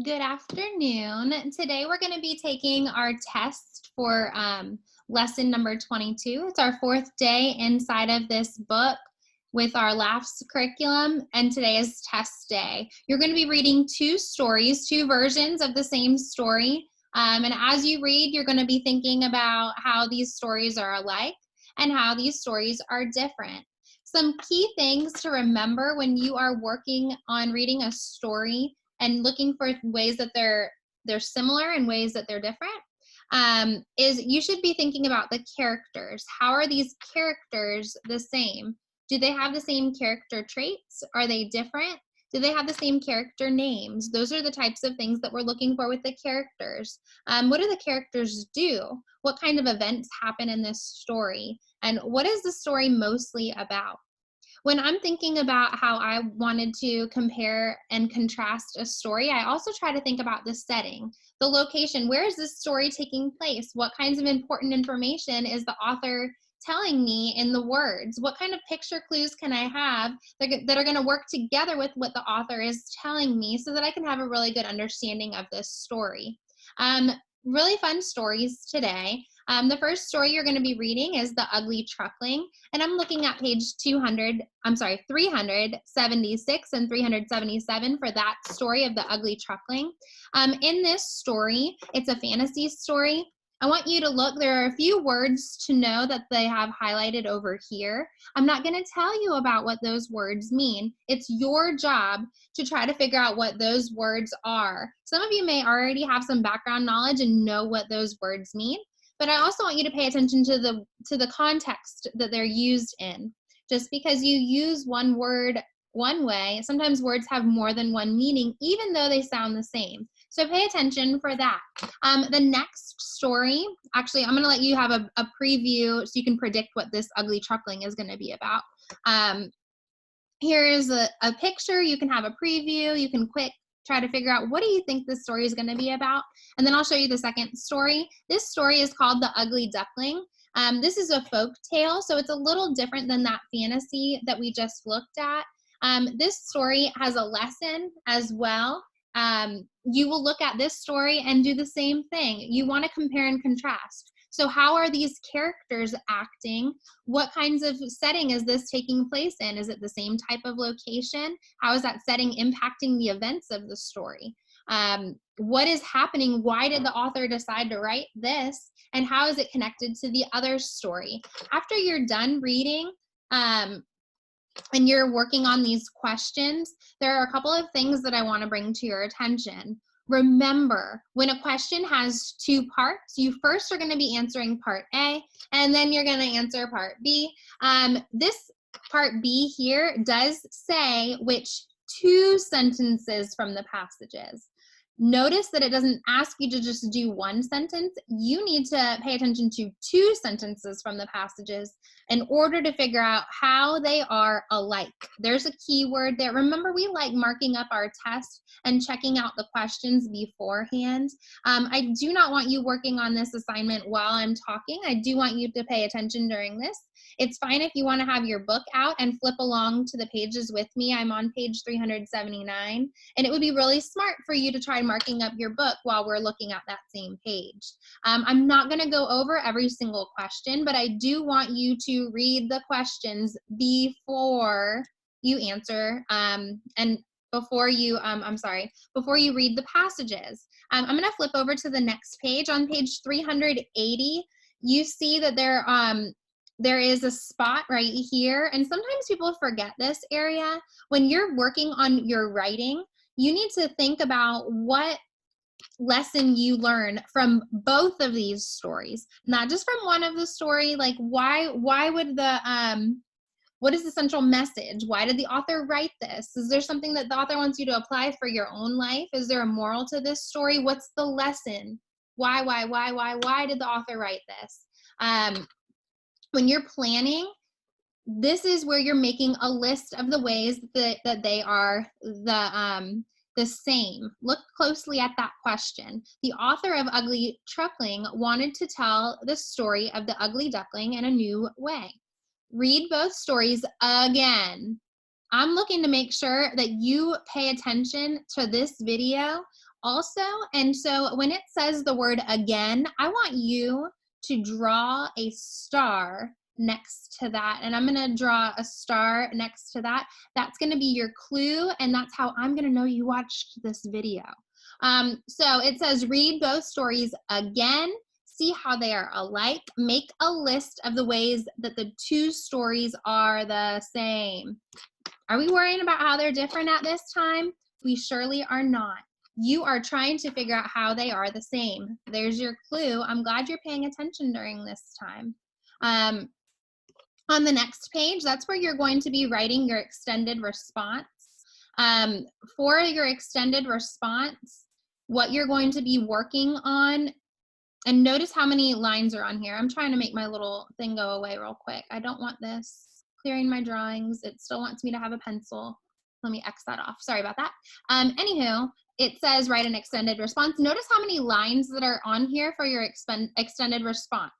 Good afternoon. Today we're going to be taking our test for lesson number 22. It's our fourth day inside of this book with our LAFS curriculum, and today is test day. You're going to be reading two stories, two versions of the same story, and as you read, you're going to be thinking about how these stories are alike and how these stories are different. Some key things to remember when you are working on reading a story and looking for ways that they're similar and ways that they're different, is you should be thinking about the characters. How are these characters the same? Do they have the same character traits? Are they different? Do they have the same character names? Those are the types of things that we're looking for with the characters. What do the characters do? What kind of events happen in this story? And what is the story mostly about? When I'm thinking about how I wanted to compare and contrast a story, I also try to think about the setting, the location. Where is this story taking place? What kinds of important information is the author telling me in the words? What kind of picture clues can I have that are going to work together with what the author is telling me so that I can have a really good understanding of this story? Um, Really fun stories today. The first story you're going to be reading is The Ugly Chuckling, and I'm looking at page 376 and 377 for that story of The Ugly Chuckling. In this story, it's a fantasy story. I want you to look, there are a few words to know that they have highlighted over here. I'm not going to tell you about what those words mean. It's your job to try to figure out what those words are. Some of you may already have some background knowledge and know what those words mean, but I also want you to pay attention to the context that they're used in. Just because you use one word one way, sometimes words have more than one meaning, even though they sound the same. So pay attention for that. The next story, actually, I'm going to let you have a preview so you can predict what this Ugly Chuckling is going to be about. Here is a picture. You can have a preview. You can try to figure out what do you think this story is going to be about. And then I'll show you the second story. This story is called The Ugly Duckling. This is a folk tale, so it's a little different than that fantasy that we just looked at. This story has a lesson as well. You will look at this story and do the same thing. You want to compare and contrast. So how are these characters acting? What kinds of setting is this taking place in? Is it the same type of location? How is that setting impacting the events of the story? What is happening? Why did the author decide to write this? And how is it connected to the other story? After you're done reading, and you're working on these questions, there are a couple of things that I want to bring to your attention. Remember, when a question has two parts, you first are going to be answering part A, and then you're going to answer part B. This part B here does say which two sentences from the passages. Notice that it doesn't ask you to just do one sentence. You need to pay attention to two sentences from the passages in order to figure out how they are alike. There's a keyword there. Remember, we like marking up our test and checking out the questions beforehand. I do not want you working on this assignment while I'm talking. I do want you to pay attention during this. It's fine if you want to have your book out and flip along to the pages with me. I'm on page 379, and it would be really smart for you to try marking up your book while we're looking at that same page. I'm not going to go over every single question, but I do want you to read the questions before you answer and before you, before you read the passages. I'm going to flip over to the next page. On page 380, you see that there is a spot right here, and sometimes people forget this area. When you're working on your writing, you need to think about what lesson you learn from both of these stories, not just from one of the story. Like why would what is the central message? Why did the author write this? Is there something that the author wants you to apply for your own life? Is there a moral to this story? What's the lesson? Why did the author write this? When you're planning, this is where you're making a list of the ways that they are the same. Look closely at that question. The author of Ugly Chuckling wanted to tell the story of the Ugly Duckling in a new way. Read both stories again. I'm looking to make sure that you pay attention to this video also. And so when it says the word again, I want you to draw a star next to that. And I'm going to draw a star next to that. That's going to be your clue. And that's how I'm going to know you watched this video. So it says, read both stories again. See how they are alike. Make a list of the ways that the two stories are the same. Are we worrying about how they're different at this time? We surely are not. You are trying to figure out how they are the same. There's your clue. I'm glad you're paying attention during this time. On the next page, that's where you're going to be writing your extended response. For your extended response, what you're going to be working on, and notice how many lines are on here. I'm trying to make my little thing go away real quick. I don't want this clearing my drawings. It still wants me to have a pencil. Let me X that off. Sorry about that. Anywho, it says write an extended response. Notice how many lines that are on here for your extended response.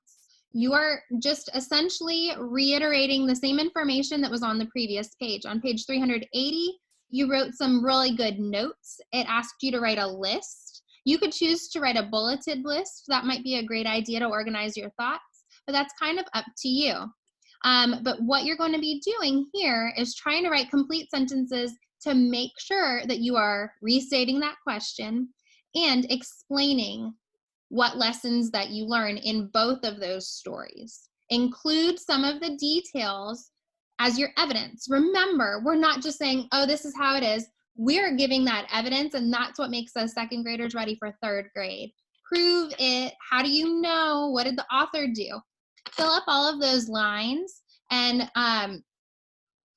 You are just essentially reiterating the same information that was on the previous page. On page 380, you wrote some really good notes. It asked you to write a list. You could choose to write a bulleted list. That might be a great idea to organize your thoughts, but that's kind of up to you. But what you're going to be doing here is trying to write complete sentences to make sure that you are restating that question and explaining what lessons that you learn in both of those stories. Include some of the details as your evidence. Remember, we're not just saying, oh, this is how it is. We're giving that evidence, and that's what makes us second graders ready for third grade. Prove it. How do you know? What did the author do? Fill up all of those lines and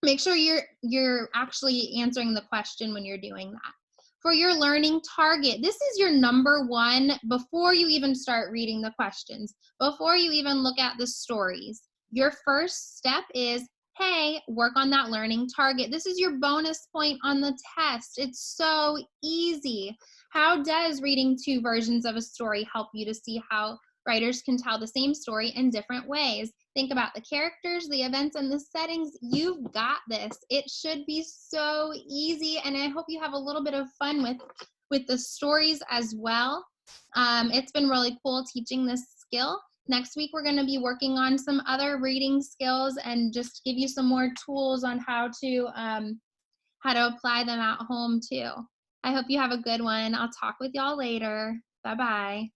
make sure you're actually answering the question when you're doing that. For your learning target, this is your number one before you even start reading the questions, before you even look at the stories. Your first step is, hey, work on that learning target. This is your bonus point on the test. It's so easy. How does reading two versions of a story help you to see how writers can tell the same story in different ways? Think about the characters, the events, and the settings. You've got this. It should be so easy, and I hope you have a little bit of fun with the stories as well. It's been really cool teaching this skill. Next week, we're going to be working on some other reading skills and just give you some more tools on how to apply them at home too. I hope you have a good one. I'll talk with y'all later. Bye-bye.